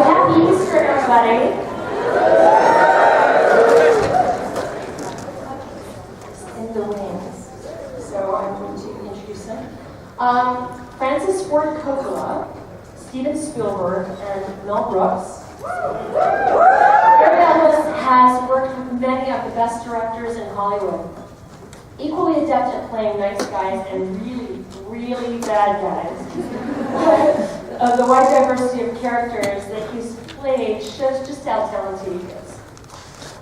So happy Easter, everybody. In the wings. So I'm going to introduce them. Francis Ford Coppola, Steven Spielberg, and Mel Brooks. Cary Elwes has worked with many of the best directors in Hollywood. Equally adept at playing nice guys and really, really bad guys. Of the wide diversity of characters that he's played shows just how talented he is.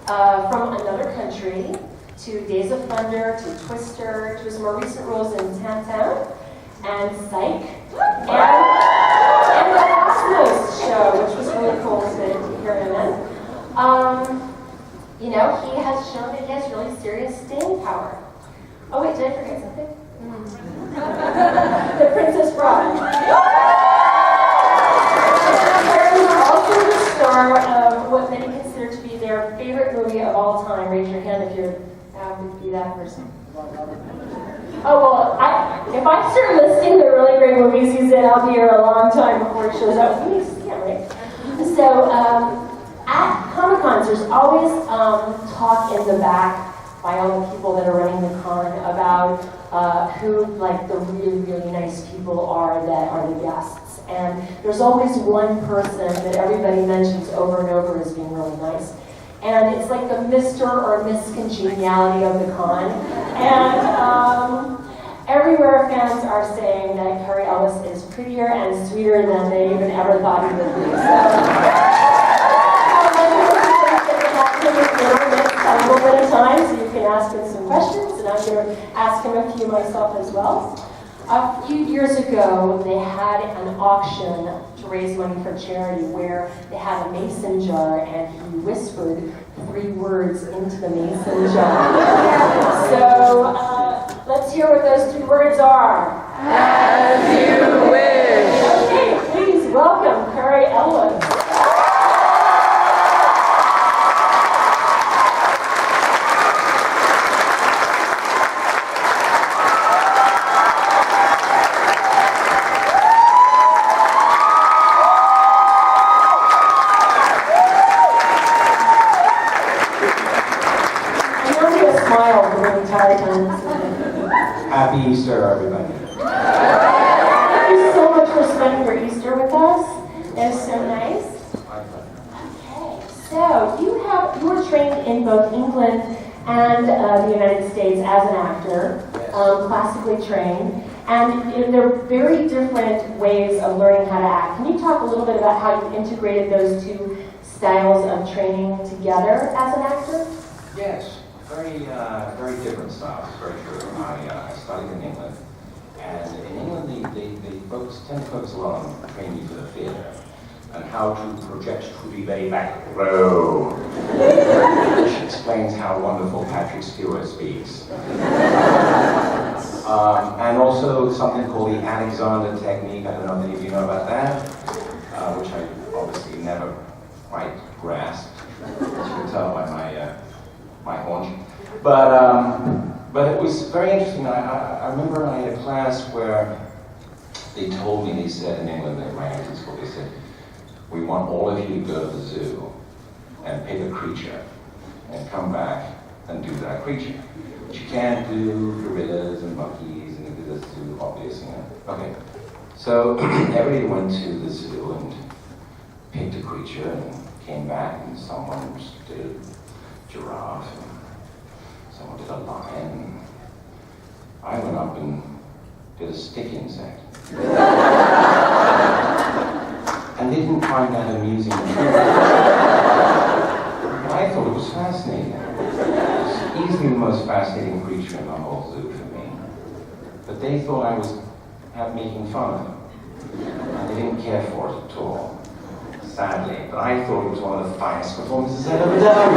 From Another Country, to Days of Thunder, to Twister, to his more recent roles in Tintin, and Psych, and the Cosmos show, which was really cool to hear him in. You know, he has shown that he has really serious staying power. Oh wait, did I forget something? The Princess Bride. Also the star of what many consider to be their favorite movie of all time. Raise your hand if you're happy to be that person. Oh well, if I start listing the really great movies he's in, I'll be here a long time before he shows up. You need to see him, right? So at Comic-Cons, there's always talk in the back by all the people that are running the con about who like the really, really nice people are that are the guests. And there's always one person that everybody mentions over and over as being really nice. And it's like the Mr. or Miss Congeniality of the con. And everywhere fans are saying that Cary Elwes is prettier and sweeter than they even ever thought he would be. So a little bit of time so you can ask him some questions, and I'm going to ask him a few myself as well. A few years ago, they had an auction to raise money for charity where they had a mason jar and he whispered 3 words into the mason jar. So let's hear what those 3 words are. As you wish. Okay, please welcome Cary Elwes. Happy Easter, everybody. Thank you so much for spending your Easter with us. It was so nice. Okay, so you were trained in both England and the United States as an actor, classically trained, and there are very different ways of learning how to act. Can you talk a little bit about how you integrated those 2 styles of training together as an actor? Yes. Very different styles, very true. I studied in England, and in England they tend to focus a lot on training you for the theatre and how to project to the very back row, which explains how wonderful Patrick Stewart speaks. And also something called the Alexander technique. I don't know if any of you know about that, which I obviously never quite grasped, as you can tell by my haunch. But it was very interesting. I remember I had a class where they told me, they said in England, in my acting school, they said, we want all of you to go to the zoo and pick a creature and come back and do that creature. But you can't do gorillas and monkeys and because it's too obvious, you know. Okay, so everybody went to the zoo and picked a creature and came back, and someone did a giraffe. Someone did a lion. I went up and did a stick insect. And they didn't find that amusing. But I thought it was fascinating. It was easily the most fascinating creature in the whole zoo for me. But they thought I was making fun of them. And they didn't care for it at all, sadly. But I thought it was one of the finest performances I'd ever done.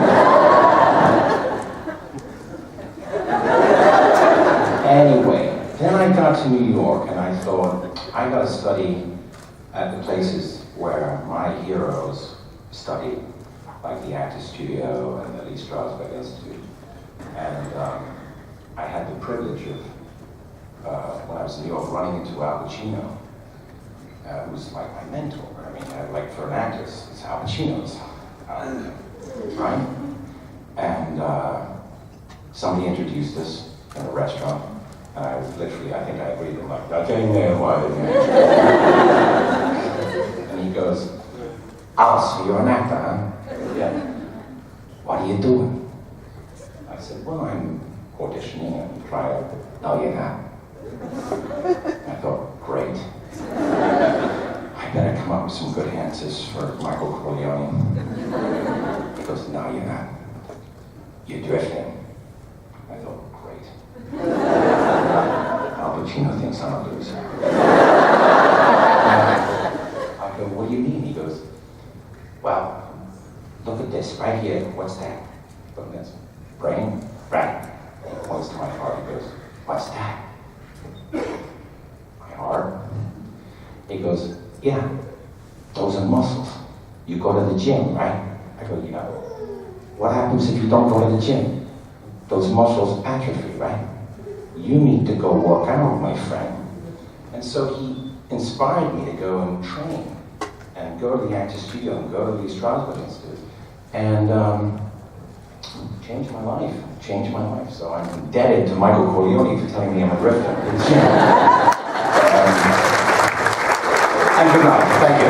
Anyway, then I got to New York and I thought, I got to study at the places where my heroes studied, like the Actors Studio and the Lee Strasberg Institute. And I had the privilege of, when I was in New York, running into Pacino. who's like my mentor. I mean, like for an actor, it's Al Pacino's, right? And somebody introduced us in a restaurant, and I was literally, I think I agreed with him, like, okay, no, why? And he goes, "Oh, so you're an actor, huh?" "Yeah." "What are you doing?" I said, "Well, I'm auditioning and trying out." "No, you're not." I thought, great. I better come up with some good answers for Michael Corleone. He goes, "No, you're not. You're drifting." I thought, great. Al Pacino thinks I'm a loser. I go, "What do you mean?" He goes, "Well, look at this right here. What's that?" Look at this. "Brain?" "Right." He points to my heart. He goes, "What's that?" "My heart." He goes, "Yeah, those are muscles. You go to the gym, right?" I go, "Yeah." "What happens if you don't go to the gym? Those muscles atrophy, right? You need to go work out, my friend." And so he inspired me to go and train and go to the actor studio and go to these Strasbourg Institute and changed my life. So I'm indebted to Michael Corleone for telling me I'm a drifter. And good night. Thank you.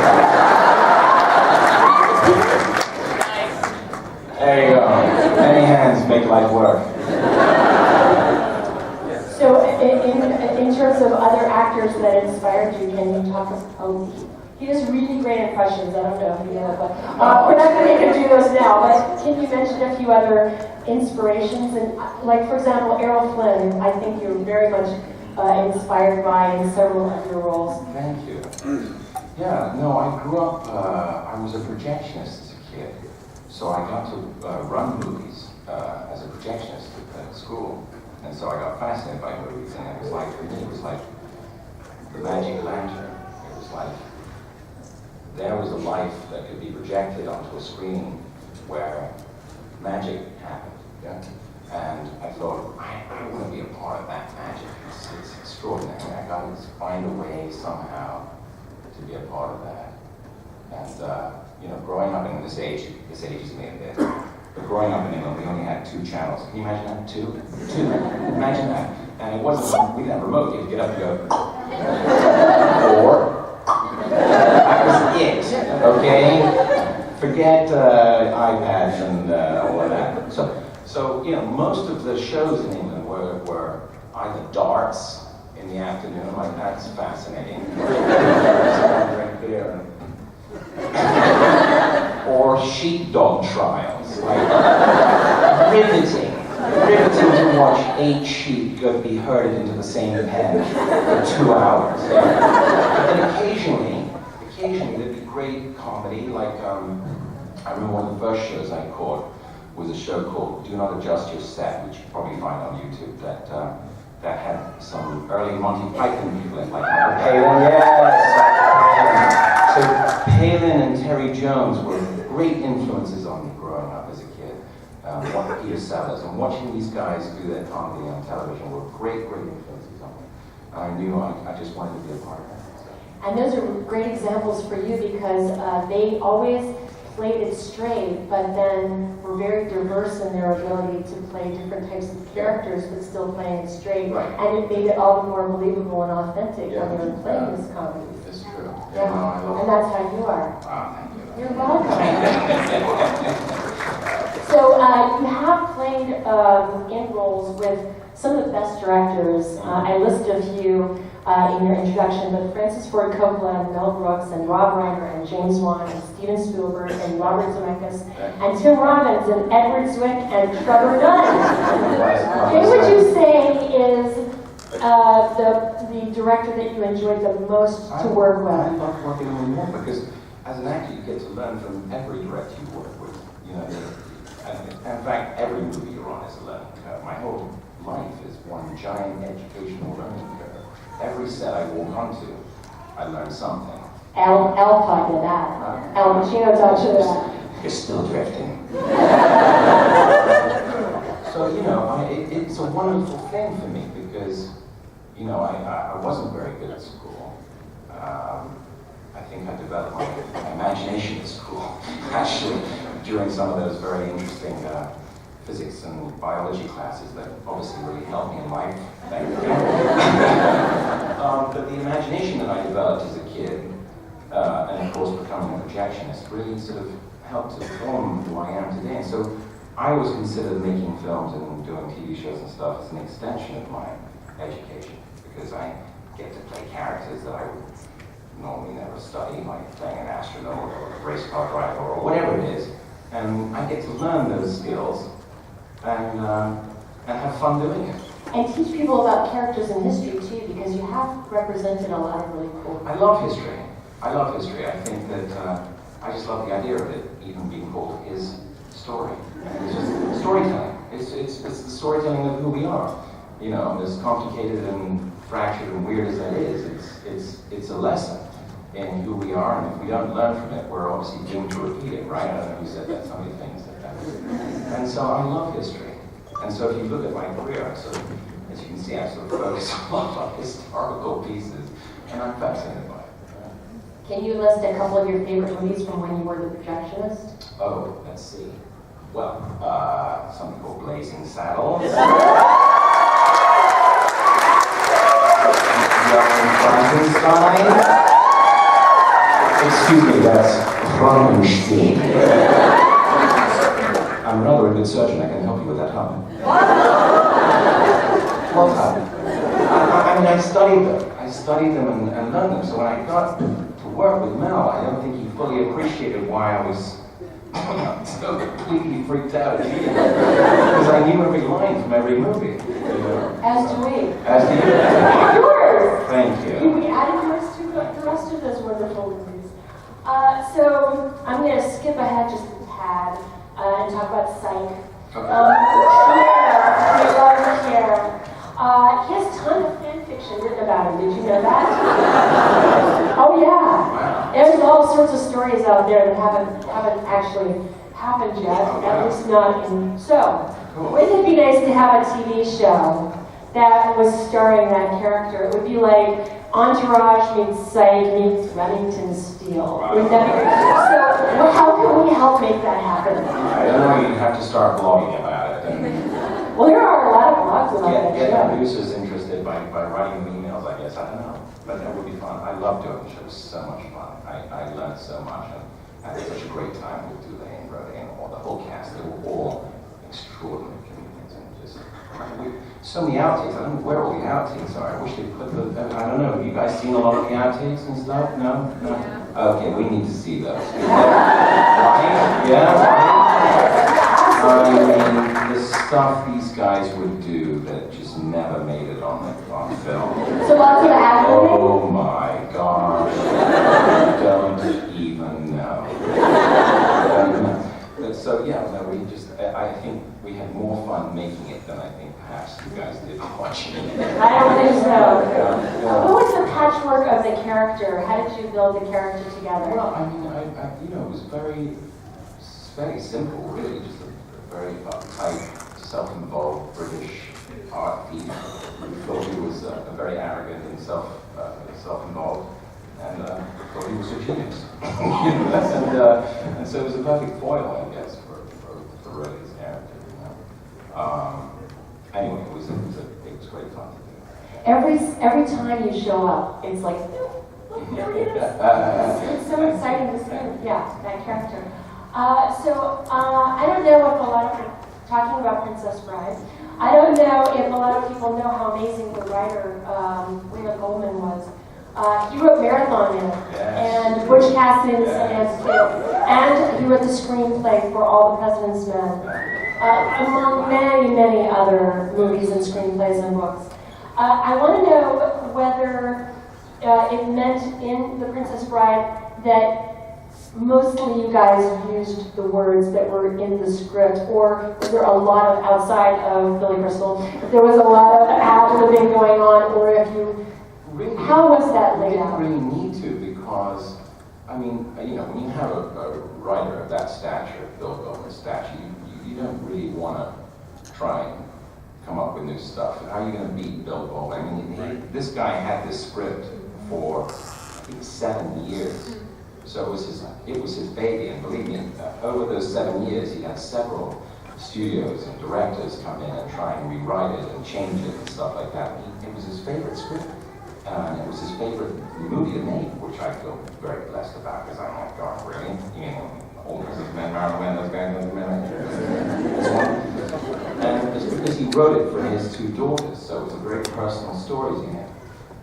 There you go. Many hands make life work. So, in terms of other actors that inspired you, can you talk about? He does really great impressions. I don't know if you know, but we're not going to make him do those now. But can you mention a few other inspirations? And like, for example, Errol Flynn, I think you're very much inspired by in several of your roles. Thank you. Yeah, no, I grew up, I was a projectionist as a kid. So I got to run movies as a projectionist at school. And so I got fascinated by movies. And it was like, for me, it was like the magic lantern. It was like, there was a life that could be projected onto a screen where magic happened. Yeah? And I thought, I want to be a part of that magic. It's extraordinary. I got to find a way somehow to be a part of that. And you know, growing up in this age is me a bit. But growing up in England, we only had 2 channels. Can you imagine that? Two. Imagine that. And it wasn't, we didn't have a remote. You could get up and go, or that was it. Okay. Forget iPads and all of that. So you know, most of the shows in England were either darts in the afternoon, like that's fascinating, drink beer, or sheepdog trials, like riveting to watch 8 sheep be herded into the same pen for 2 hours. Yeah. But then occasionally there'd be great comedy, like I remember one of the first shows I caught was a show called Do Not Adjust Your Set, which you probably find on YouTube, that had some early Monty Python people in, like Michael Palin, yes! So Palin and Terry Jones were great influences on me growing up as a kid. Peter Sellers, and watching these guys do their comedy on television were great influences on me. I knew I just wanted to be a part of that. And those are great examples for you because they always played it straight, but then were very diverse in their ability to play different types of characters, but still playing it straight. Right. And it made it all the more believable and authentic when they were playing this comedy. It's true. Yeah. No, I love And that's how you are. Wow, thank you. You're welcome. So you have played in roles with some of the best directors. I listed a few in your introduction, but Francis Ford Coppola and Mel Brooks and Rob Reiner and James Wan and Steven Spielberg and Robert Zemeckis and Tim Robbins and Edward Zwick and Trevor Nunn. Who would you say is the director that you enjoyed the most to work with? I love working with him because as an actor you get to learn from every director you work with. You know, and in fact, every movie you're on is a learning curve. My whole life is one giant educational learning curve. Every set I walk onto, I learn something. Al taught you that. Al Pacino taught you that. You're still drifting. So, you know, it's a wonderful thing for me because, you know, I wasn't very good at school. I think I developed my imagination at school, actually, during some of those very interesting physics and biology classes that obviously really helped me in life. Thank you. But the imagination that I developed as a kid, and of course becoming a projectionist, really sort of helped to form who I am today. And so I always considered making films and doing TV shows and stuff as an extension of my education, because I get to play characters that I would normally never study, like playing an astronaut or a race car driver or whatever it is. And I get to learn those skills and have fun doing it. And teach people about characters in history too, because you have represented a lot of really cool. I love history. I love history. I think that I just love the idea of it even being called his story. It's just storytelling. It's the storytelling of who we are. You know, as complicated and fractured and weird as that is, it's a lesson in who we are, and if we don't learn from it, we're obviously doomed to repeat it, right? I don't know who said that. Somebody thinks that. And so I love history. And so if you look at my career, as you can see, I sort of focus a lot on historical pieces, and I'm fascinated by it. Can you list a couple of your favorite movies from when you were the projectionist? Oh, let's see. Well, something called Blazing Saddles. Young Frankenstein. Excuse me, that's Frankenstein. I'm rather a good surgeon. I can help you with that, huh? What happened? I mean, I studied them and learned them. So when I got to work with Mel, I don't think he fully appreciated why I was so completely freaked out at the end. Because I knew every line from every movie. You know? As do we. As do you. Yours! Thank you. We added yours to the rest of those wonderful movies. So I'm going to skip ahead just a tad and talk about Psych. Okay. He has a ton of fan fiction written about him. Did you know that? Oh yeah. Wow. There's all sorts of stories out there that haven't actually happened yet. Oh, wow. At least not in. So, Cool. wouldn't it be nice to have a TV show that was starring that character? It would be like Entourage meets Psych meets Remington Steele. Wow. Wouldn't that be great? So, how can we help make that happen? I don't know, you have to start blogging about it. And Well, there are a lot of blogs about that get show. producers interested by writing them emails, I guess. I don't know. But that would be fun. I love doing the show. It was so much fun. I learned so much. And I had such a great time with Dule and Brody and all the whole cast. They were all extraordinary comedians. And just, so many outtakes. I don't know where all the outtakes are. I wish they'd put the, I don't know. Have you guys seen a lot of the outtakes and stuff? No? No? Okay, we need to see those. Right? Yeah? I mean, the stuff these guys would do that just never made it on film. So lots of acting. Oh my gosh. You don't even know. So yeah, no, I think we had more fun making it than I think perhaps you guys did watching it. I don't think so. Yeah. What was the patchwork of the character? How did you build the character together? Well, I mean, it was very simple, really. Just a very uptight, self-involved British art thief who thought he was very arrogant and self-involved, and thought he was a genius. and so it was a perfect foil, I guess, for Reddy's character. You know? Anyway, it was great fun to do. Every time you show up, it's like, there he is. It's so exciting to see, yeah, that character. I don't know if a lot of talking about Princess Bride. I don't know if a lot of people know how amazing the writer William Goldman was. He wrote Marathon Man and Butch Cassidy and the Sundance Kid, and he wrote the screenplay for All the President's Men, among many, many other movies and screenplays and books. I want to know whether it meant in The Princess Bride that mostly you guys used the words that were in the script, or was there a lot of, outside of Billy Crystal, if there was a lot of ad-libbing going on, or if you, really, how was that laid out? We didn't really need to, because, I mean, you know, when you have a writer of that stature, Bill Goldman's stature, you don't really want to try and come up with new stuff. How are you going to beat Bill Goldman? I mean, this guy had this script for, 7 years. So it was his baby, and believe me, over those 7 years, he had several studios and directors come in and try and rewrite it and change it and stuff like that. It was his favorite script, and it was his favorite movie to make, which I feel very blessed about, because I'm like, God, really? You know, all these men, Marilyn, those guys, those men. And it's because he wrote it for his 2 daughters, so it's a very personal story to him.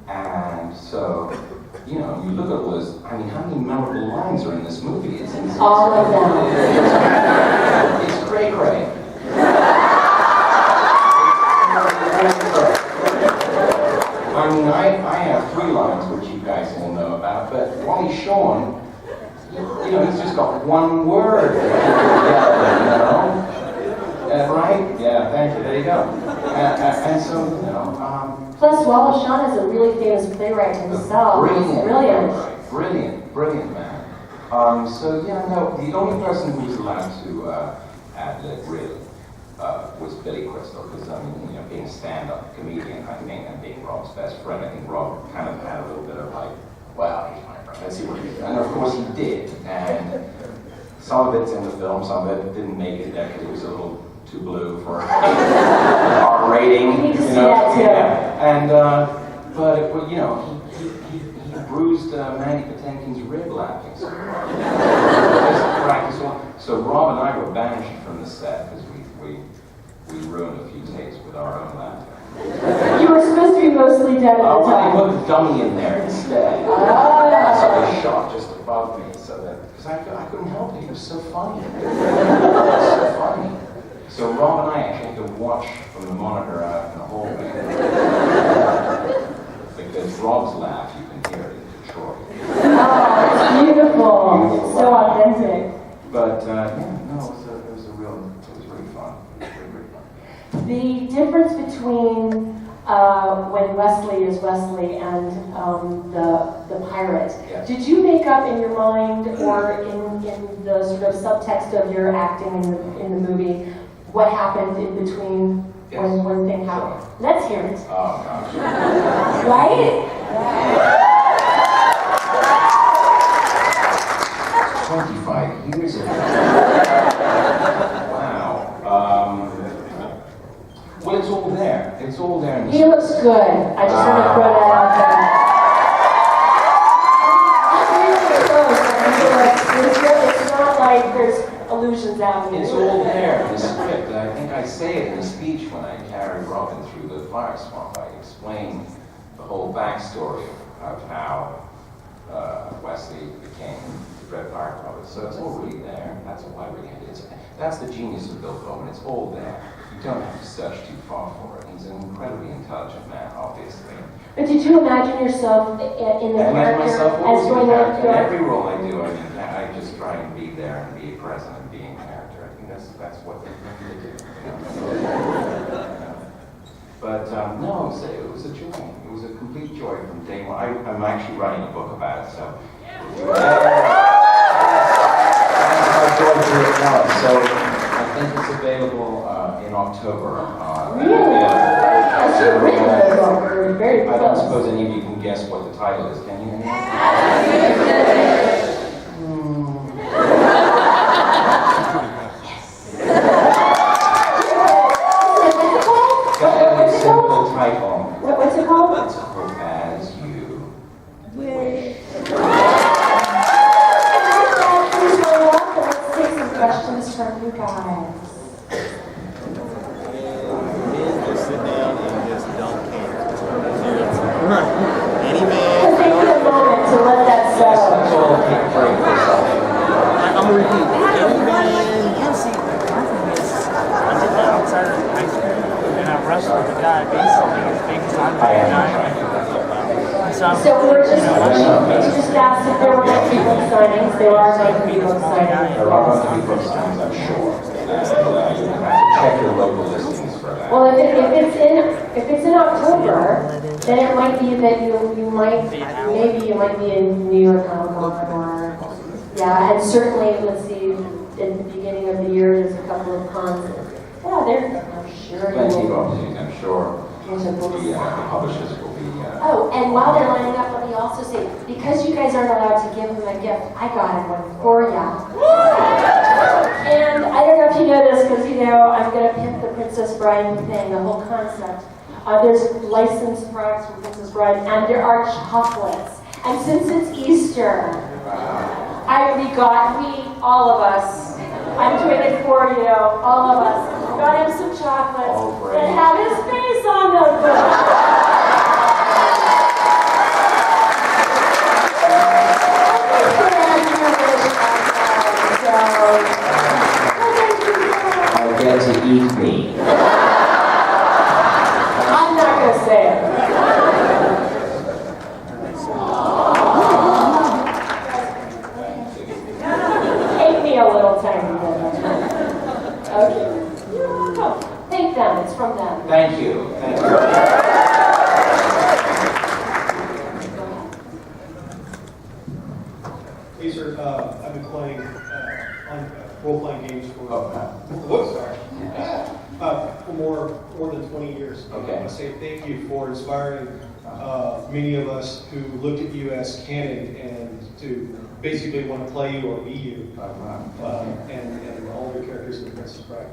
And so, you know, you look at all those, I mean, how many memorable lines are in this movie? It's all of them. It's cray-cray. I mean, I have 3 lines, which you guys all know about, but Wally Shawn, you know, he's just got 1 word. You know? Right? Yeah, thank you. There you go. And so, you know... Plus, Wallace Shawn is a really famous playwright himself. Brilliant man. So, yeah, no, the only person who was allowed to ad-lib, really, was Billy Crystal, because, I mean, you know, being a stand-up comedian, I think, and being Rob's best friend, I think Rob kind of had a little bit of like, well, he's my friend, let's see what he did. And of course he did, and some of it's in the film, some of it didn't make it there because it was a little too blue for R rating. You need to see that too. Yeah. And, but, it, you know, he bruised Mandy Patinkin's rib laughing. So, so Rob and I were banished from the set because we ruined a few takes with our own laughter. You were supposed to be mostly dead at the Well, time. they put a dummy in there instead. Ah. So they shot just above me, so that because I couldn't help it. It was so funny. It was so funny. So Rob and I actually had to watch from the monitor out in the hallway because Rob's laugh you can hear it in Detroit. Oh, it's beautiful. It's so authentic. But yeah, no, it was really fun. It was really fun. The difference between when Wesley is Wesley and the pirate. Yes. Did you make up in your mind or in the sort of subtext of your acting in the movie what happened in between Yes. when one thing happened? Sure. Let's hear it. Oh gosh. Right? 25 years ago. Wow. Well, it's all there. It's all there in the He looks good. I just want to throw that out there. It's not like there's illusions out here. It's all there in the script. I think I say it in the speech when I carry Robin through the fire swamp. I explain the whole backstory of how Wesley became the Dread Pirate Brothers. So it's all really there. That's all I really did. That's the genius of Bill Bowman. It's all there. You don't have to search too far for it. He's an incredibly intelligent man, obviously. But did you imagine yourself in the I imagine character myself as always in going character. In like every role I do, I mean, I just try and be there and be present and be in character. I think that's what they do. You know? But no, it was a joy. It was a complete joy from day one. I'm actually writing a book about it, so. That's how joyful it was. So I think it's available in October. Really? That's your written book. You're very I don't close. suppose any of you can guess what the title is, can you? Simple title. What's it called? It's called As You Wish. Let's take some questions from you guys. Men just sit down and just don't care. Any man. Let's take a moment to let that Yes, settle. let's all take a break for a second. I'm gonna repeat. Any man. You see, my thing is, I did that outside of high school, and I wrestled with a guy basically as big as I'm I am guy. trying to do that. So we're just, you just asked if there were going to be book signings. There are going to be book signings. There are going to be book signings, I'm sure. You have to check your local listings for that. Well, if it's in October, then it might be that you might be in New York Comic Con or and certainly let's see at the beginning of the year there's a couple of cons. Yeah, I'm sure. Plenty of you will. opportunities, I'm sure. The publishers will be. Oh, and while they're lining up, let me also say, because you guys aren't allowed to give him a gift, I got him one for ya. And I don't know if you know this, because I'm going to pimp the Princess Bride thing, the whole concept. There's licensed products from Princess Bride, and there are chocolates. And since it's Easter, all of us, I'm doing it for you, all of us, got him some chocolates that have his face on them. I'll get to eat me. I'm not going to say it. Take me a little tiny bit. Okay. You're welcome. Thank them. It's from them. Thank you. Thank you. Hey, sir, I've been playing role-playing games for more than 20 years. Okay. I want to say thank you for inspiring many of us who look at you as canon and to basically want to play you or be you, and all your characters in The Princess Bride.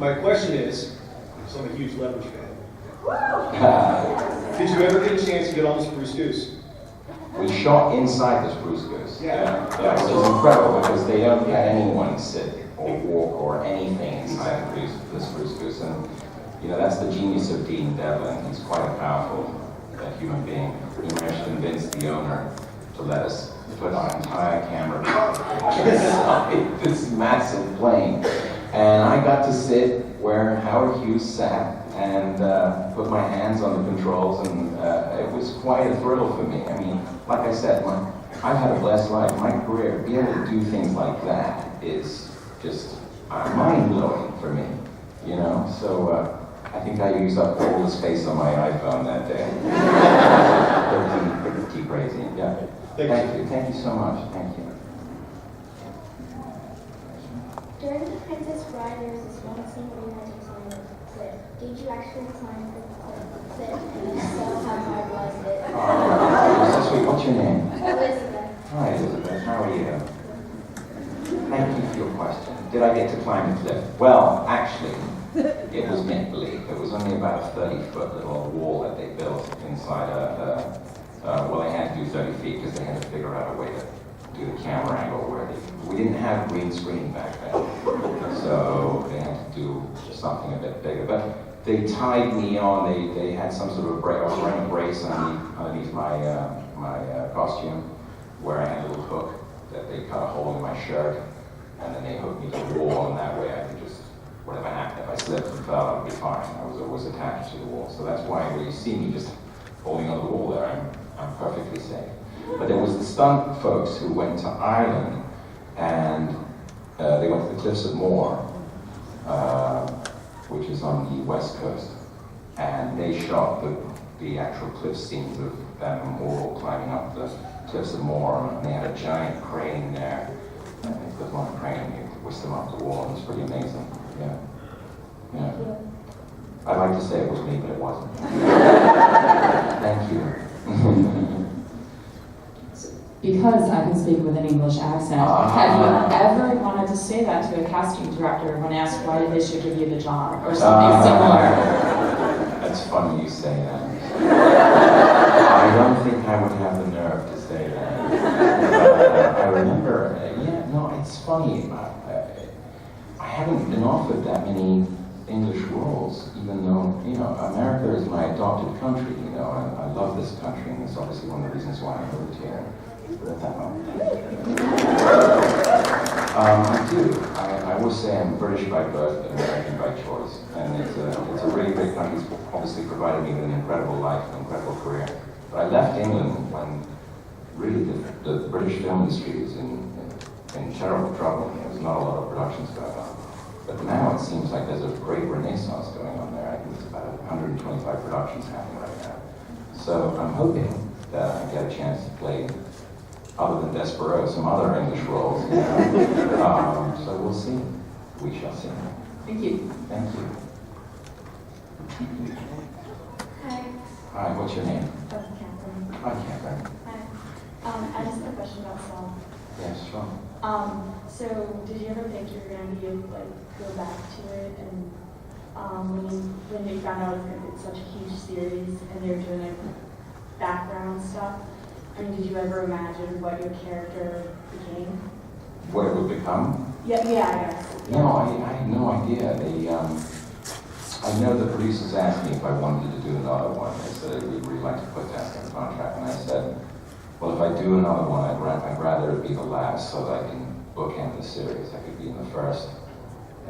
My question is, so I'm a huge Leverage fan. Did you ever get a chance to get on the Spruce Goose? We shot inside the Spruce Goose. Yeah. Which is incredible because they don't let anyone sit or walk or anything inside the Spruce Goose. And, that's the genius of Dean Devlin. He's quite a powerful human being. He managed to convince the owner to let us put our entire camera inside this massive plane. And I got to sit where Howard Hughes sat and put my hands on the controls, and it was quite a thrill for me. I mean, like I said, I've had a blessed life. My career, be able to do things like that is just mind-blowing for me, So I think I used up all the space on my iPhone that day. Pretty crazy, yeah. Thank you. Thank you so much. Thank you. During The Princess Bride, there was this one scene where you had to climb a cliff. Did you actually climb the cliff? And if so, how hard was it? Oh, so sweet. What's your name? Elizabeth. Hi, Elizabeth. How are you? Thank you for your question. Did I get to climb the cliff? Well, actually, it was make-believe. It was only about a 30-foot little wall that they built inside they had to do 30 feet because they had to figure out a way to do the camera angle where we didn't have green screen back then. So they had to do something a bit bigger. But they tied me on, they had some sort of brace. I was wearing a brace underneath my costume where I had a little hook that they cut a hole in my shirt, and then they hooked me to the wall, and that way I could just, whatever happened, if I slipped and fell, I would be fine. I was always attached to the wall. So that's why when you see me just holding on the wall there, I'm perfectly safe. But there was the stunt folks who went to Ireland, and they went to the Cliffs of Moher, which is on the west coast, and they shot the actual cliff scenes of them and Morrill climbing up the Cliffs of Moher, and they had a giant crane there. And they put them on a crane and you whisked them up the wall. It was pretty amazing. Yeah. I'd like to say it was me, but it wasn't. Thank you. Because I can speak with an English accent, have you ever wanted to say that to a casting director when asked why they should give you the job, or something similar? That's funny you say that. I don't think I would have the nerve to say that. But, I remember, it's funny. I haven't been offered that many English roles, even though, America is my adopted country, I love this country, and it's obviously one of the reasons why I moved here. At that moment. I do. I will say I'm British by birth, but American by choice. And it's a really great country. It's obviously provided me with an incredible life, an incredible career. But I left England when really the British film industry was in terrible trouble. There was not a lot of productions going on. But now it seems like there's a great renaissance going on there. I think it's about 125 productions happening right now. So I'm hoping that I get a chance to play, other than Desperado, some other English roles. So we'll see. We shall see. Thank you. Thank you. Hi. Hi, what's your name? Catherine. Hi, Catherine. Hi. I just have a question about song. Yes, sure. So did you ever think you were going to be able to like go back to it? And when you found out it's such a huge series and they were doing like background stuff, I mean, did you ever imagine what your character became? What it would become? Yeah, I guess. No, I had no idea. I know the producers asked me if I wanted to do another one. They said we'd really like to put that in the contract. And I said, well, if I do another one, I'd rather it be the last so that I can bookend the series. I could be in the first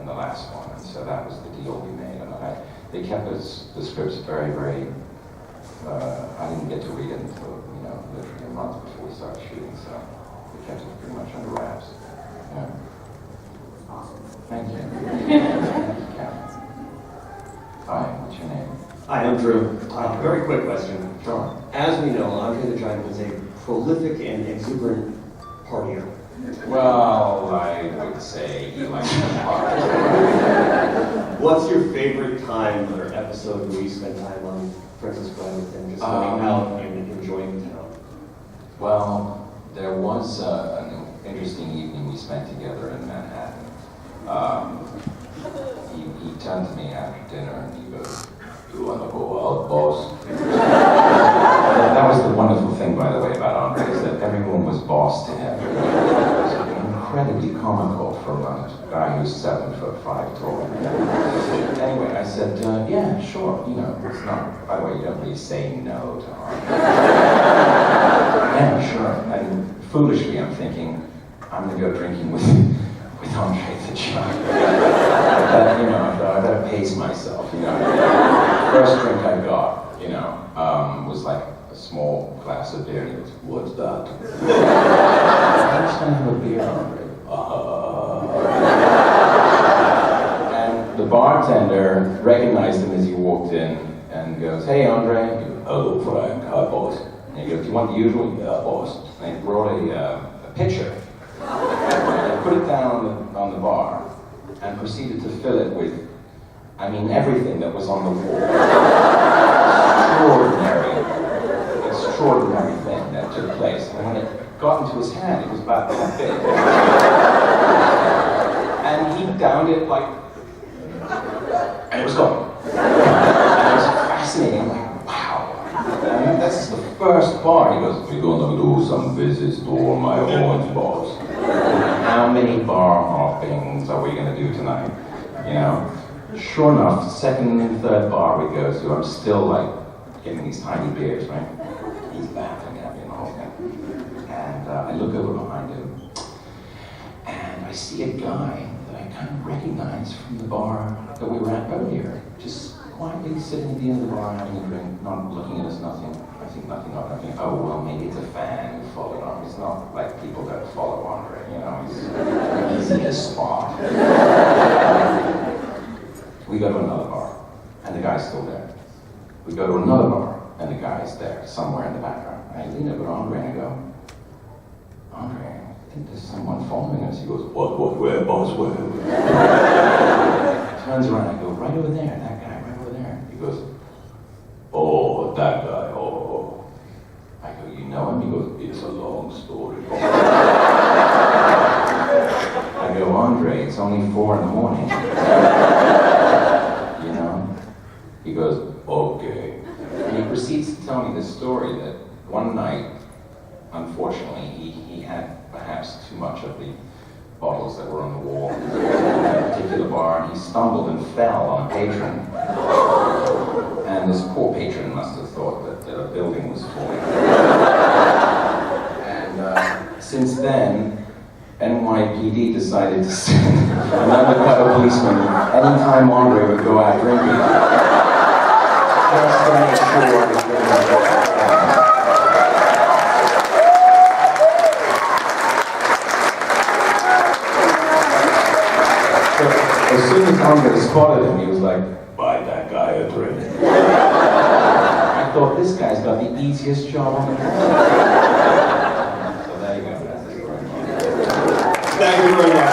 and the last one. And so that was the deal we made. And they kept the scripts very, very, I didn't get to read it until, literally a month before we started shooting. So they kept it pretty much under wraps. Yeah. Awesome. Thank you. Thank you, Catherine. Hi, what's your name? Hi, I'm Drew. Very quick question. Sure. As we know, Andre the Giant was a prolific and exuberant partier. Well, I would say he likes to party. What's your favorite time or episode where you spent time on Princess Bride with him, just going out and enjoying the town? Well, there was an interesting evening we spent together in Manhattan. He turned to me after dinner and he goes, "You want to go out, boss?" That was the wonderful thing, by the way, about Andre, is that everyone was boss to him. It was incredibly comical from a guy who's 7'5" tall. Anyway, I said, yeah, sure, it's not, by the way, you don't really say no to Andre. Yeah, sure. And foolishly, I'm thinking, I'm going to go drinking with Andre the Giant. But, I thought I better pace myself, First drink I got, was like a small glass of beer, and he goes, "What's that?" I'm just going to have a beer, Andre. And the bartender recognized him as he walked in and goes, "Hey, Andre." He goes, "Hello, Frank. Hi, boss." And he goes, "Do you want the usual?" "Yeah, boss." And he brought a pitcher. And put it down on the bar and proceeded to fill it with, everything that was on the wall. Extraordinary thing that took place. And when it got into his hand, it was about that big. And he downed it and it was gone. And it was fascinating. I'm like, wow. That's the first bar. He goes, "We're going to do some visits to all my orange bars. How many bar hoppings are we going to do tonight?" Sure enough, second and third bar we go to, I'm still getting these tiny beers, right? He's laughing at me and the whole thing. And I look over behind him, and I see a guy that I kind of recognize from the bar that we were at earlier, just quietly sitting at the end of the bar having a drink, not looking at us, nothing. I think nothing of it. I think, oh, well, maybe it's a fan who followed on. It's not like people that follow Andre, He's in his spot. We go to another bar, and the guy's still there. We go to another bar, and the guy's there, somewhere in the background. And I lean over to Andre and I go, "Andre, I think there's someone following us." He goes, What, where, boss, where?" Turns around, I go, "Right over there, that guy, right over there." He goes, "Oh, that guy, oh." I go, "You know him?" He goes, "It's a long story." I go, "Andre, it's only 4 a.m. He goes, "Okay." And he proceeds to tell me this story that one night, unfortunately, he had perhaps too much of the bottles that were on the wall in that particular bar, and he stumbled and fell on a patron. And this poor patron must have thought that a building was falling. And since then, NYPD decided to send an undercover policeman anytime Andre would go out drinking. Just to make sure that so, as soon as Andre spotted him, he was like, "Buy that guy a drink." I thought, this guy's got the easiest job on the planet. So there you go. That's the story. Thank you very much.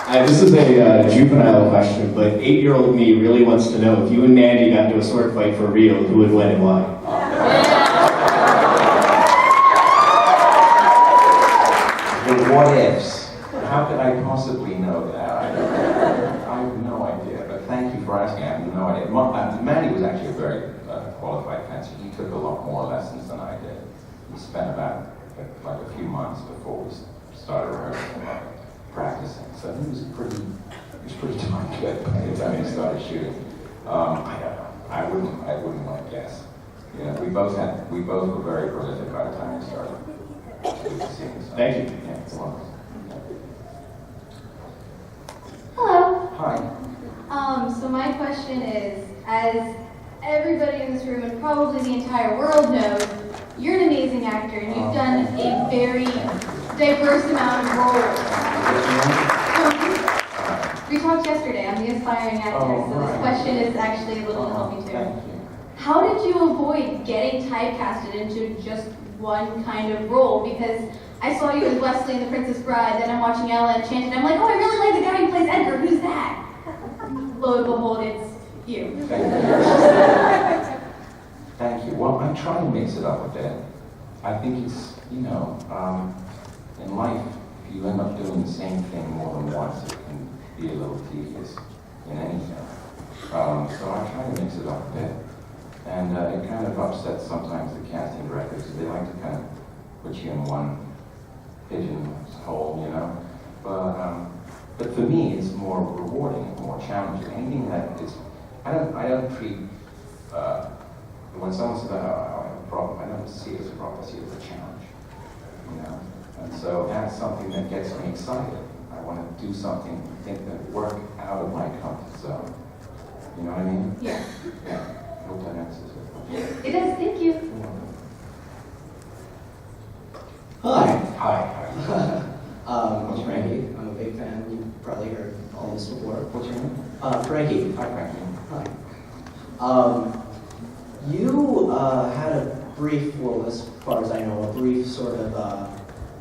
I have this is a juvenile question, but 8-year-old me really wants to know if you and Mandy got into a sword fight for real, who would win and why? The what ifs. How could I possibly know that? I have no idea, but thank you for asking. I have no idea. Mandy was actually a very qualified fencer. He took a lot more lessons than I did. We spent about like a few months before we started rehearsing, practicing. So he was pretty darn good by the time he started shooting. I don't know. I wouldn't want to guess. You know, we both were very prolific by the time we started. Thank you. Yeah, it's wonderful. Hello. Hi. So my question is, as everybody in this room and probably the entire world knows, you're an amazing actor and you've done a very diverse amount of roles. We talked yesterday, I'm the aspiring actor, so this question is actually a little to help me too. Thank you. How did you avoid getting typecasted into just one kind of role? Because I saw you as Wesley in The Princess Bride, then I'm watching Ella Enchanted, and I'm like, oh, I really like the guy who plays Edgar, who's that? Lo and behold, it's you. Thank you. Thank you. Well, I try and mix it up a bit. I think it's, you know, in life, if you end up doing the same thing more than once, it can be a little tedious in anything. So I try to mix it up a bit. And it kind of upsets sometimes the casting directors, because they like to kind of put you in one pigeonhole, you know. But for me, it's more rewarding and more challenging. Anything that is, I don't treat, when someone says, oh, I have a problem, I don't see it as a problem, I see it as a challenge, you know. And so that's something that gets me excited. I want to do something, think that work out of my comfort zone. You know what I mean? Yeah. Yeah. I hope that answers it. It does, thank you. Hi. Hi. I'm Frankie. I'm a big fan. You've probably heard all this before. What's your name? Frankie. Hi, Frankie. Hi. You had a brief, well, as far as I know, a brief sort of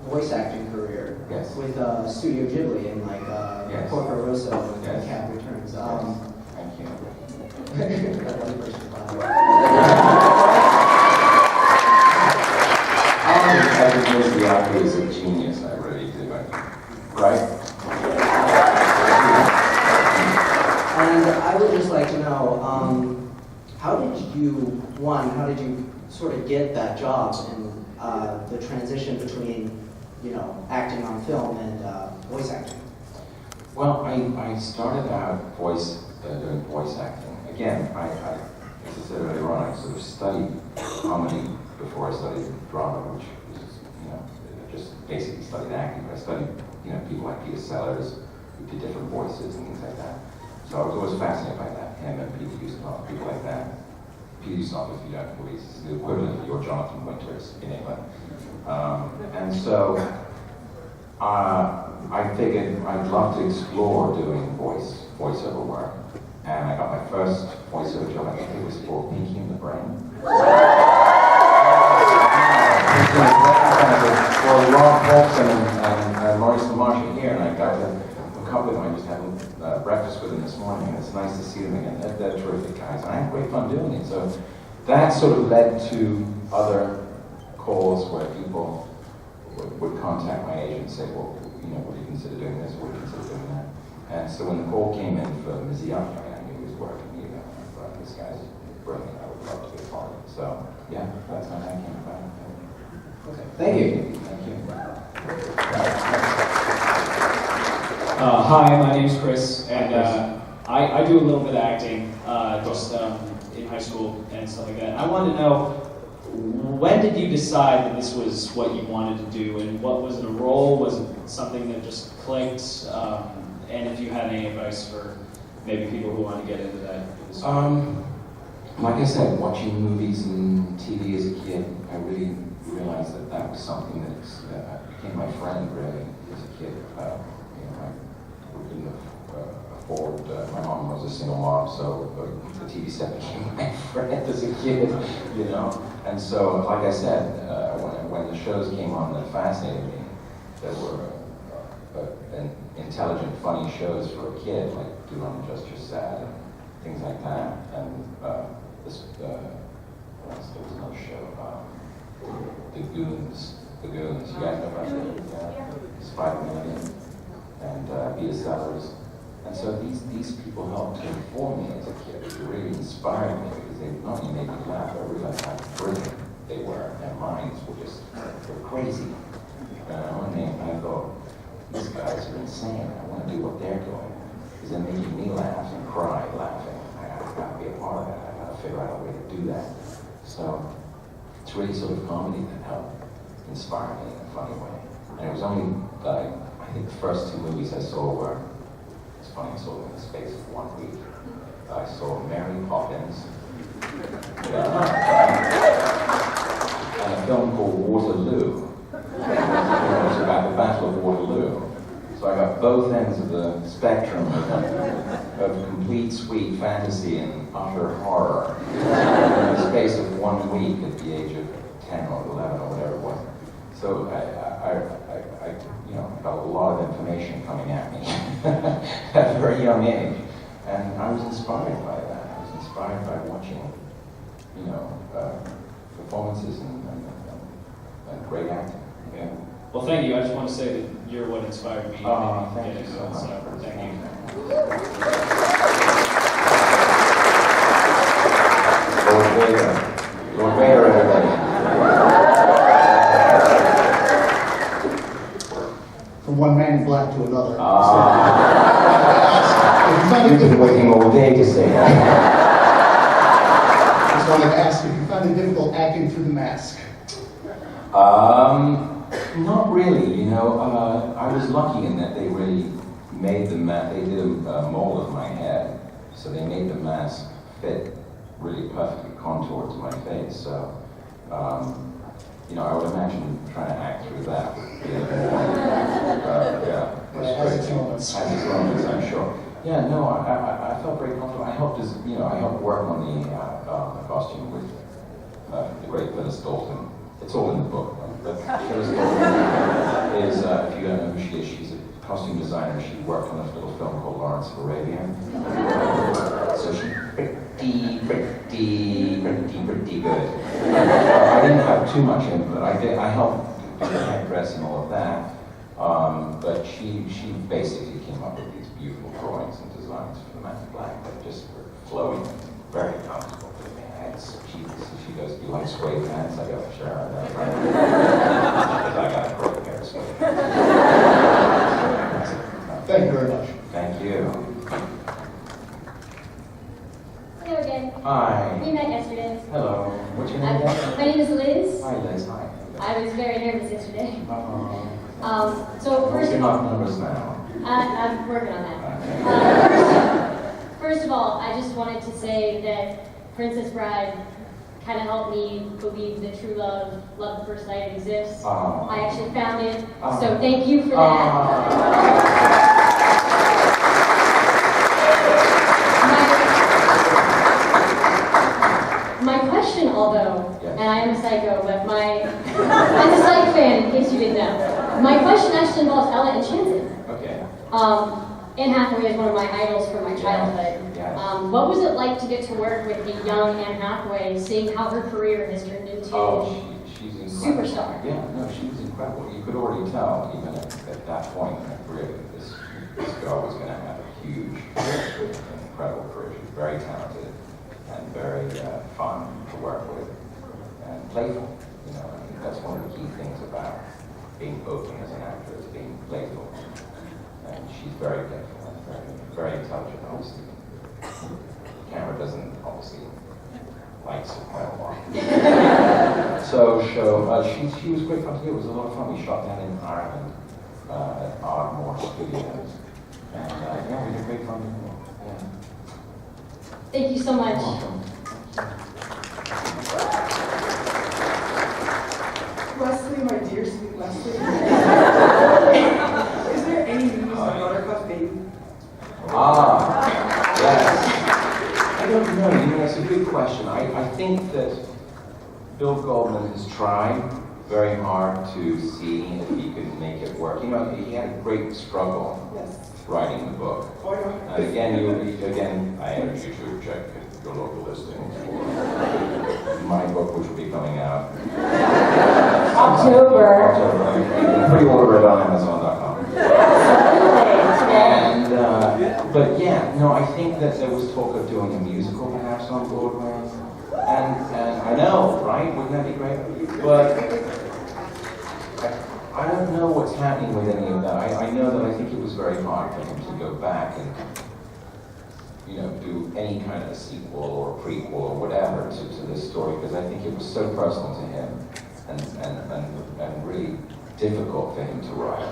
voice acting career. Yes. With Studio Ghibli and like Yes. Porco Rosso and Yes. Cat Returns. Thank you. That one person. I think the actor is a genius, I really do. Right? And I would just like to know, how did you sort of get that job and the transition between, you know, acting on film and voice acting? Well, I started out doing voice acting. Again, as I said earlier on, I sort of studied comedy before I studied drama, which is, you know, I just basically studied acting. But I studied, you know, people like Peter Sellers, who did different voices and things like that. So I was always fascinated by that. Him and Peter Ustinov, people like that. Peter Ustinov, if you don't know, he's the equivalent of your Jonathan Winters in England. And so I figured I'd love to explore doing voiceover work. And I got my first voiceover job, I think it was for Pinky and the Brain. For Rob Paulson and Maurice LaMarche here, and I got to hook up with them. I just had breakfast with them this morning, and it's nice to see them again. They're terrific guys, and I had great fun doing it. So that sort of led to other calls where people would contact my agent and say, well, you know, would you consider doing this, would you consider doing that? And so when the call came in for Miziaki, I knew he was working, you know, I thought, this guy's brilliant, I would love to be a part of it. So, yeah, that's how that came about. Okay, thank you. Thank you. Hi, my name's Chris, and I do a little bit of acting, just in high school and stuff like that. I wanted to know, when did you decide that this was what you wanted to do, and what was it, a role? Was it something that just clicked? And if you had any advice for maybe people who want to get into that? Like I said, watching movies and TV as a kid, I really realized that that was something that became my friend, really, as a kid. You know, I couldn't afford, my mom was a single mom, so the TV set became my friend as a kid, you know? And so, like I said, when the shows came on that fascinated me, there were, and intelligent, funny shows for a kid, like Do Not Adjust Your Sad and things like that. And what else? There was another show, The Goons. You guys know about that? Yeah. Spike Milligan and Vita Sellers. And so these people helped to inform me as a kid. They really inspired me because they not only made me laugh, I realized how brilliant they were. Their minds were just crazy. One day I thought, these guys are insane. I want to do what they're doing. Because they're making me laugh and cry laughing. I got to be a part of that. I got to figure out a way to do that. So it's really sort of comedy that helped inspire me in a funny way. And it was only, I think the first 2 movies I saw were, it's funny, I saw them in the space of 1 week. I saw Mary Poppins, and a film called Waterloo. It was about the Battle of Waterloo. So I got both ends of the spectrum of complete sweet fantasy and utter horror in the space of 1 week at the age of 10 or 11 or whatever it was. So I got a lot of information coming at me at a very young age. And I was inspired by that. I was inspired by watching, performances and great acting. Yeah. Well, thank you. I just want to say that you're what inspired me. Thank you so much. Thank you. Lord Vader, everybody. From one man in black to another. You've been waiting all day to say that. I just wanted to ask if you found it difficult acting through the mask. Not really, I was lucky in that they really made the mask, they did a mold of my head, so they made the mask fit really perfectly contoured to my face, so, I would imagine trying to act through that would be a little more, Has its moments. Has its moments, I'm sure. Yeah, no, I felt very comfortable. I helped work on the costume with the great Phyllis Dalton. It's all in the book, but Phyllis Dalton is, if you don't know who she is, she's a costume designer. She worked on a little film called Lawrence of Arabia. So she's pretty good. I didn't have too much input. I helped do the headdress and all of that. But she basically came up with these beautiful drawings and designs for the Man in Black that just were flowing, very comfortable for me. She goes, "Do you like suede pants?" I go, "Sure, I know." Because I got a great pair of suede pants. Thank you very much. Thank you. Hello again. Hi. We met yesterday. Hello. What's your name again? My name is Liz. Hi, Liz. Hi. I was very nervous yesterday. So What's first your of all, numbers now? I'm working on that. First of all, I just wanted to say that Princess Bride kind of helped me believe that true love at first sight exists. I actually found it, so thank you for that. My question, although, and I am a psycho, but I'm a Psych fan, in case you didn't know. My question actually involves Ella Enchanted. Okay. Anne Hathaway is one of my idols from my childhood. Yes. What was it like to get to work with the young Anne Hathaway, seeing how her career has turned into She's incredible. superstar? Yeah, no, she was incredible. You could already tell, even at that point in her career, that this girl was going to have a huge, incredible career. She was very talented and very fun to work with and playful. I think that's one of the key things about being open as an actor, is being playful. And she's very playful and very intelligent, obviously. The camera doesn't obviously like it quite a lot. So she was great fun to do. It was a lot of fun. We shot that in Ireland at Ardmore Studios. And yeah, we had great fun doing it. Yeah. Thank you so much. You're welcome. Leslie, my dear sweet Leslie. Is there any news on Buttercup Baby? Yes. I don't know. That's a good question. I think that Bill Goldman has tried very hard to see if he could make it work. You know, he had a great struggle writing the book. And again, I urge you to check your local listings for my book, which will be coming out October. You can pre-order it on Amazon.com. And but yeah, no, I think that there was talk of doing a musical perhaps on Broadway. And I know, right? Wouldn't that be great? But I don't know what's happening with any of that. I know that I think it was very hard for him to go back and, you know, do any kind of a sequel or a prequel or whatever to this story, because I think it was so personal to him and really difficult for him to write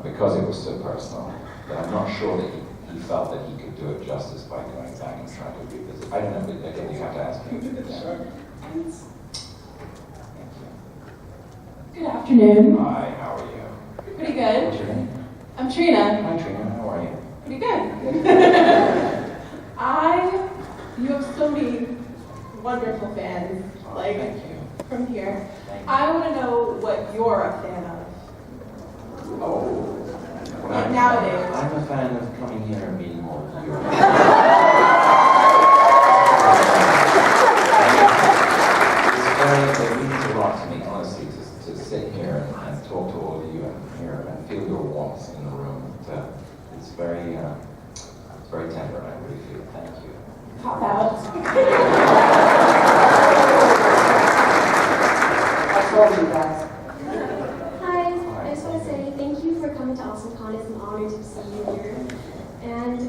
because it was so personal. But I'm not sure that he felt that he could do it justice by going back and trying to revisit. I don't know, but again, you have to ask him. Yeah. Good afternoon. Hi, how are you? Pretty good. What's your name? I'm Trina. Hi, Trina. How are you? Pretty good. You have so many wonderful fans, like Thank you. from here. Thank you. I want to know what you're a fan of. Oh. Like nowadays. I'm a fan of coming here and meeting more of you. It means a lot to me, honestly, to sit here and talk to all of you and hear and feel your warmth in the room. It's very tender, I really feel. Thank you. Pop out. I told you guys. Hi, I just want to say thank you for coming to AwesomeCon. It's an honor to see you here. And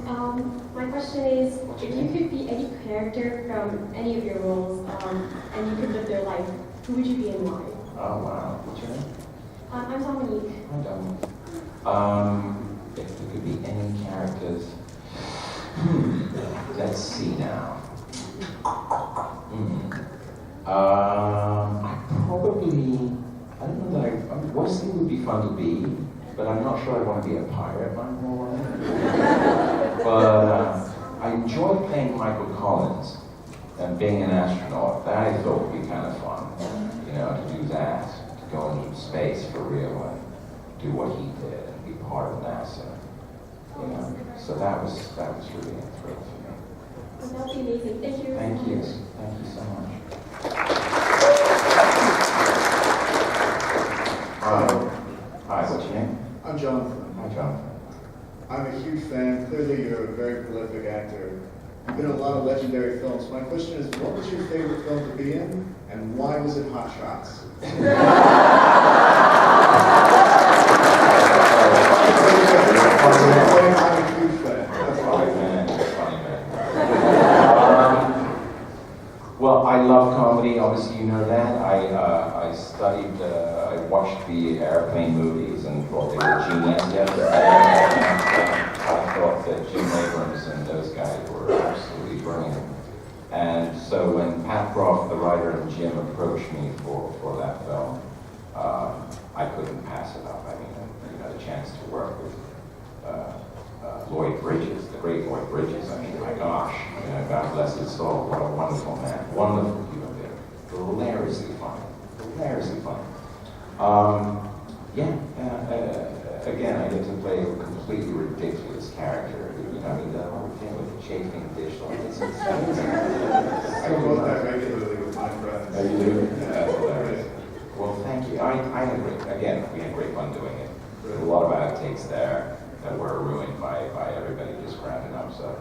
my question is, if you could be any character from any of your roles and you could live their life, who would you be and why? Oh, wow. What's your name? I'm Dominique. Hi, Dominique. If there could be any characters, let's see now. I don't know that Wesley would be fun to be, but I'm not sure I want to be a pirate anymore. But I enjoyed playing Michael Collins and being an astronaut. That I thought would be kind of fun, you know, to do that, to go into space for real and do what he did and be part of NASA. You know, so that was really a thrill for me. Well, that would be amazing. Thank you. Thank you so much. Hi, what's your name? I'm Jonathan. Hi, Jonathan. I'm a huge fan. Clearly, you're a very prolific actor. You've been in a lot of legendary films. My question is, what was your favorite film to be in, and why was it Hot Shots? I'm a huge fan. That's Funny man. Well, I love comedy. Obviously, you know that. I studied. I watched the airplane movies and thought they were genius. I thought that Jim Abrams and those guys were absolutely brilliant. And so when Pat Proft, the writer, and Jim approached me for that film, I couldn't pass it up. I mean, you know, the chance to work with Lloyd Bridges, the great Lloyd Bridges. I mean, my gosh, you know, God bless his soul. What a wonderful man, wonderful human being, hilariously funny, hilariously funny. Again, I get to play a completely ridiculous character. You know, I mean, the whole thing with the chafing dish, like, it's amazing. I wrote that regularly with my friends. Oh, you do? That's hilarious. Well, thank you. I had we had great fun doing it. There were a lot of outtakes there that were ruined by everybody just rounding up. So,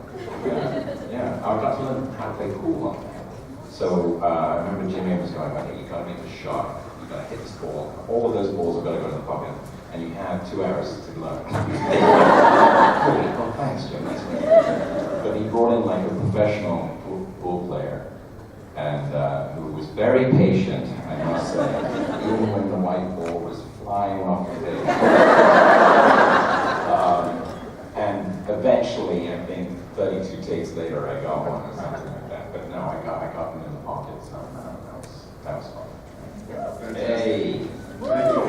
yeah, I got to learn how to play cool on that. So, I remember Jimmy was going, okay, you got to make a shot. You got to hit this ball. All of those balls are going to go to the pocket. And you have 2 hours to learn. Well, thanks, Jim. That's great. But he brought in like a professional pool player, and who was very patient, I must say, even when the white ball was flying off the table. And eventually, I think 32 takes later, I got one or something like that. But no, I got them in the pocket, so that was fun. Hey. Hello.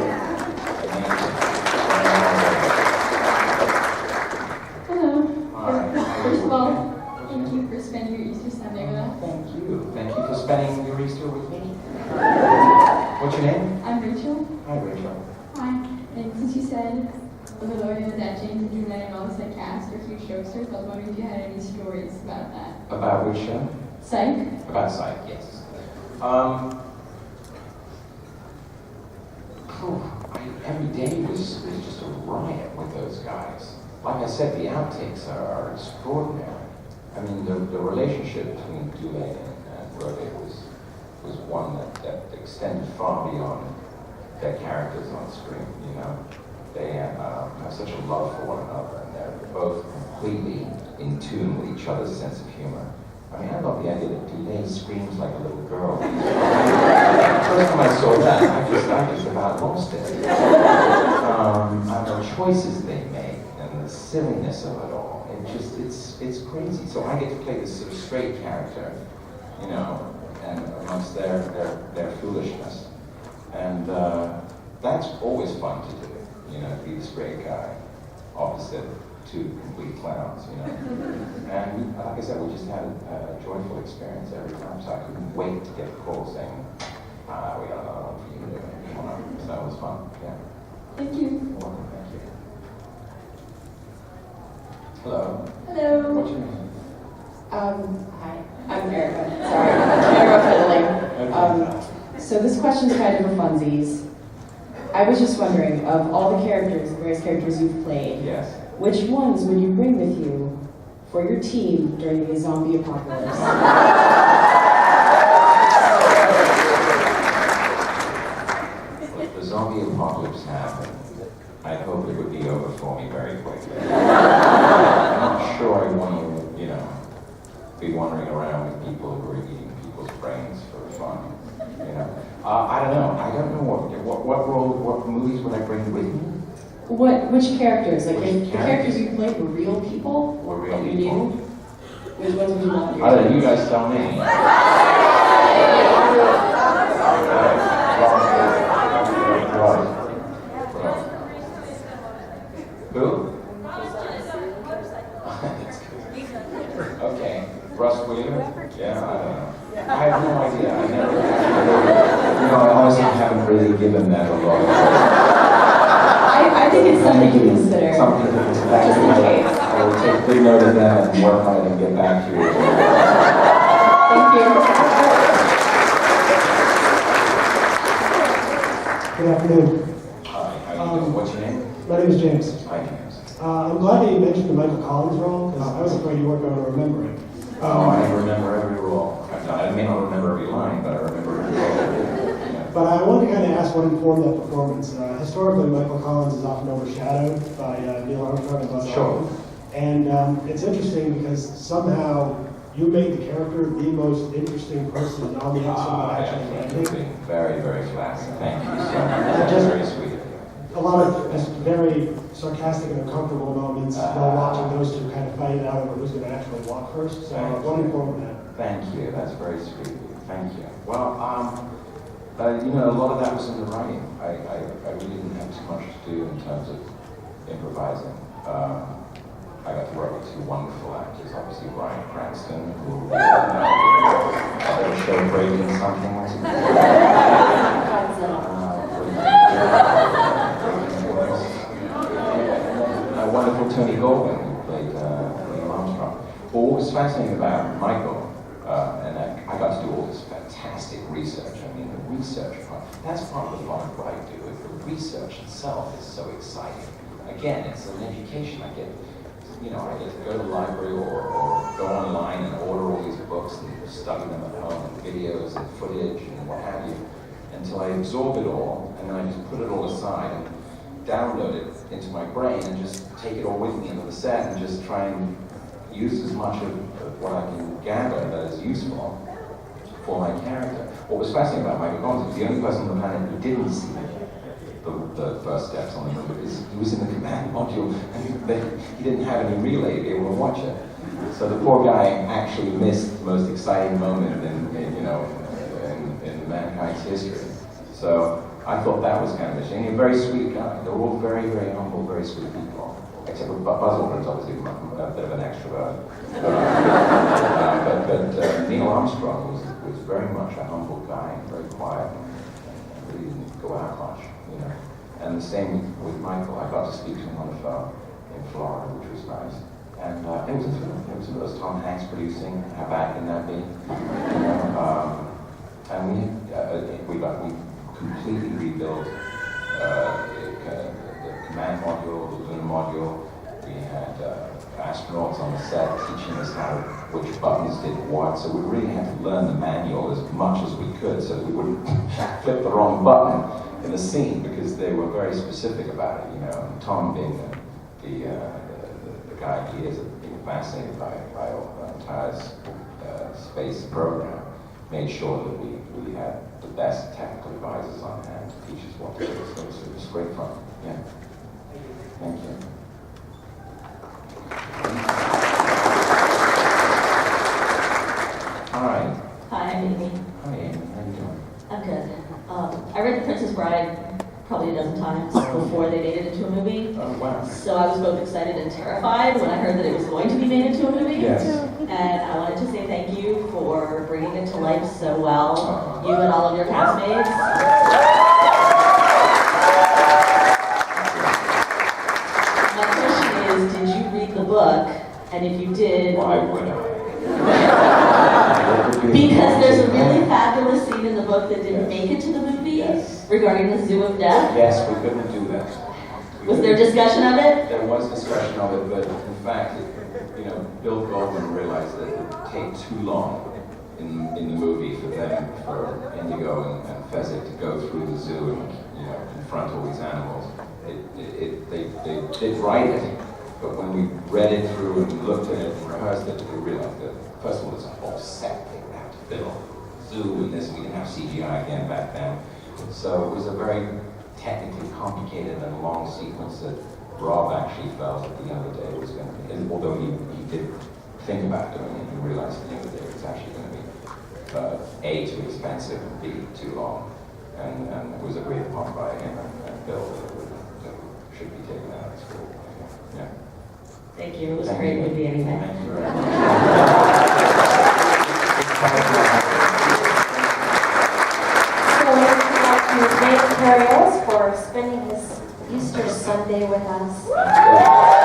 First of all, thank you for spending your Easter Sunday with us. Thank you. Thank you for spending your Easter with me. What's your name? I'm Rachel. Hi, Rachel. Hi. And since you said over the audio that James and Juliet and all the Psych cast are huge jokesters, I was wondering if you had any stories about that. About which show? Psych? About Psych, yes. Every day was just a riot with those guys. Like I said, the outtakes are extraordinary. I mean, the relationship between Dule and Rode was one that extended far beyond their characters on screen, you know. They have such a love for one another, and they're both completely in tune with each other's sense of humor. I mean, I love the idea that Dule screams like a little girl. The first time I saw that, I just about lost it. And the choices they make, and the silliness of it all, it's crazy. So I get to play this sort of straight character, you know, and amongst their foolishness. And that's always fun to do, you know, to be the straight guy, opposite two complete clowns, you know. And like I said, we just had a joyful experience every time, so I couldn't wait to get a call saying, we got another one for you to do. So it was fun, yeah. Thank you. You're welcome, thank you. Hello. Hello. What's your name? Hi, I'm Erica. Sorry, I'm Erica Fiddling. So this question's kind of for funsies. I was just wondering, of all the characters, the various characters you've played, yes, which ones would you bring with you for your team during the zombie apocalypse? If the zombie apocalypse happened, I hope it would be over for me very quickly. I'm not sure I want to, you know, be wandering around with people who are eating people's brains for fun. You know, I don't know. I don't know what role, what movies would I bring with me? Which characters? Like, Which if the characters you played were real people, Were real that you people? knew, which ones would you want? I don't know, you guys tell me. Who? Okay, Russ Wheeler? Yeah, I don't know. I have no idea. I never, you know, I honestly haven't really given that a lot of thought. I think it's something to consider. Something to consider. Just in case. I will take good note of that and work on it and get back to you. Thank you. Good afternoon. Hi, how are you doing? What's your name? My name is James. Hi, James. I'm glad that you mentioned the Michael Collins role, because I was afraid you weren't going to remember it. Oh, I remember every role. I may not remember every line, but I remember every role. But I wanted to kind of ask what informed that performance. Historically, Michael Collins is often overshadowed by Neil Armstrong and Buzz Aldrin. And it's interesting because somehow you made the character the most interesting person on the actually. Very, very classy. Thank you so much. That's very sweet of you. A lot of just very sarcastic and uncomfortable moments while watching those two kind of fight it out over who's going to actually walk first. So what informed that? Thank you. That's very sweet of you. Thank you. Well, you know, a lot of that was in the writing. I really didn't have too much to do in terms of improvising. I got to work with two wonderful actors, obviously Bryan Cranston, who showed Brady in something. Wonderful Tony Goldwyn, who played Neil Armstrong. But what was fascinating about Michael, and I got to do all this fantastic research. I mean, the research part, that's part of the fun of what I do. The research itself is so exciting. Again, it's an education. I get to go to the library or go online and order all these books and study them at home, and videos and footage and what have you, until I absorb it all, and then I just put it all aside and download it into my brain and just take it all with me into the set and just try and use as much of what I can gather that is useful for my character. What was fascinating about Michael Collins is the only person on the planet who didn't see the first steps on the movie is he was in the command module and he didn't have any relay to be able to watch it. So the poor guy actually missed the most exciting moment in mankind's history. So I thought that was kind of interesting. He's a very sweet guy. They're all very, very humble, very sweet people. Except for Buzz Aldrin's obviously a bit of an extrovert. But Neil Armstrong was very much a humble guy, very quiet. but he didn't go out much, you know. And the same with Michael. I got to speak to him on a film in Florida, which was nice. And it was a film. It was Tom Hanks producing. How bad can that be? You know, and we completely rebuilt the command module, the lunar module. We had astronauts on the set teaching us which buttons did what. So we really had to learn the manual as much as we could so that we wouldn't flip the wrong button in the scene, because they were very specific about it, you know. And Tom, being the guy he is, being fascinated by the entire space program, made sure that we had the best technical advisors on hand to teach us what to do. So it was great fun. Yeah. Thank you. Hi. Hi, I'm Amy. Hi, Amy. How you doing? I'm good. I read The Princess Bride probably a dozen times before they made it into a movie. Oh, wow. So I was both excited and terrified when I heard that it was going to be made into a movie. Yes. And I wanted to say thank you for bringing it to life so well, you and all of your castmates. My question is, did you read the book? And if you did... Why would I? Because there's a really fabulous scene in the book that didn't make it to the movie regarding the Zoo of Death. Yes, we couldn't do that. Was there discussion of it? There was discussion of it, but in fact, you know, Bill Goldman realized that it would take too long in the movie for Indigo and Fezzik to go through the zoo and, you know, confront all these animals. They did write it, but when we read it through and looked at it and rehearsed it, we realized that, first of all, it's a whole set they would have to build. Zoo and this, we didn't have CGI again back then. So it was a very technically complicated and long sequence that Rob actually felt at the end of the day was going to be, and although he did think about doing it, he realized at the end of the day it was actually going to be A, too expensive, and B, too long. And it was agreed upon by him and Bill that it should be taken out of school. Yeah. Thank you. It was a great movie anyway. Thank you very much. So we'd like to thank Cary Elwes for spending his Easter Sunday with us.